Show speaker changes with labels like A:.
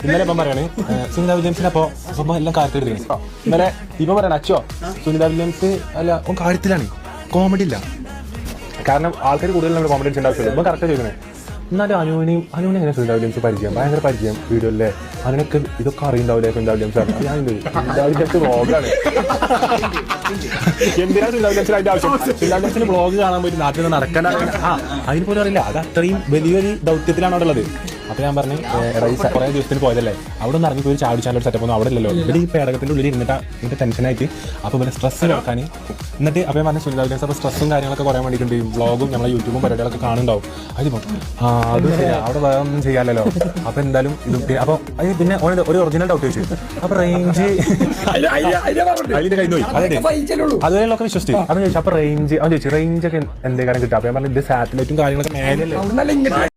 A: ഇന്നലെ ഇപ്പം പറയാണ് സുനിത വില്യംസിനെ അപ്പൊ എല്ലാം കാര്യത്തിൽ ഇന്നലെ ഇപ്പൊ പറയണ അച്ഛോ സുനിത വില്യംസ് അല്ല ഓൻ കാര്യത്തിലാണ് കോമഡി ഇല്ല. കാരണം ആൾക്കാർ കൂടുതൽ നമ്മൾ കോമഡി ഉണ്ടാവശ്യമില്ല. ഇപ്പം കറക്റ്റ് ചോദിക്കണേ. എന്നാലും അനുവിനെ എങ്ങനെ സുനിത വില്യംസ് പരിചയം, ഭയങ്കര പരിചയം വീഡിയോയിലെ അതിനൊക്കെ ഇതൊക്കെ അറിയുണ്ടാവില്ലേ സുനിത വില്യംസ് ആണ്. ഞാൻ സുനിത വില്യംസ് വ്ളോഗാണ്. എന്തിനാ സുനിത വില്യംസിന് അതിന്റെ ആവശ്യം? സുനിത വില്യംസിന് വ്ളോഗ് കാണാൻ പോയിട്ട് നാട്ടിൽ നിന്ന് നടക്കാൻ അതിന് പോലും അറിയില്ല. അത് അത്രയും വലിയൊരു ദൗത്യത്തിലാണ് അവിടെ ഉള്ളത്. അപ്പൊ ഞാൻ പറഞ്ഞു കുറെ ദിവസത്തിന് പോയതല്ലേ, അവിടെ നിന്ന് ഇറങ്ങി പോയി ചാടിച്ചാലൊരു സെറ്റപ്പ് ഒന്നും അവിടെ ഇല്ലല്ലോ. ഇവിടെ ഈ പേടകത്തിന്റെ ഉള്ളിൽ ഇരുന്നിട്ട് ടെൻഷനായിട്ട് അപ്പൊ പിന്നെ സ്ട്രെസ് നോക്കാൻ എന്നിട്ട് അപ്പൊ ഞാൻ പറഞ്ഞു സുനിത വില്യംസ് അപ്പൊ സ്ട്രെസ്സും കാര്യങ്ങളൊക്കെ പറയാൻ വേണ്ടിയിട്ടുണ്ട്. വ്ളോഗും നമ്മളെ യൂട്യൂബും പരിപാടികളൊക്കെ കാണുന്നുണ്ടാവും. അതിപ്പോ അത് ശരിയാ, അവിടെ വേറെ ഒന്നും ചെയ്യാമല്ലോ. അപ്പൊ എന്തായാലും ഇത് അപ്പൊ അത് പിന്നെ ഒരു ഒറിജിനൽ ഡൗട്ട് ചോദിച്ചു. അപ്പൊ റേഞ്ച് അതിന്റെ കയ്യിൽ പോയി അതുവരെയൊക്കെ വിശ്വസിച്ചു. അപ്പൊ ചോദിച്ചു അപ്പൊ റേഞ്ച് അവൻ ചോദിച്ചു റേഞ്ച് ഒക്കെ എന്തേ കാര്യം കിട്ടുക. അപ്പൊ ഞാൻ പറഞ്ഞു ഇത് സാറ്റലൈറ്റും കാര്യങ്ങളൊക്കെ മേലല്ലേ.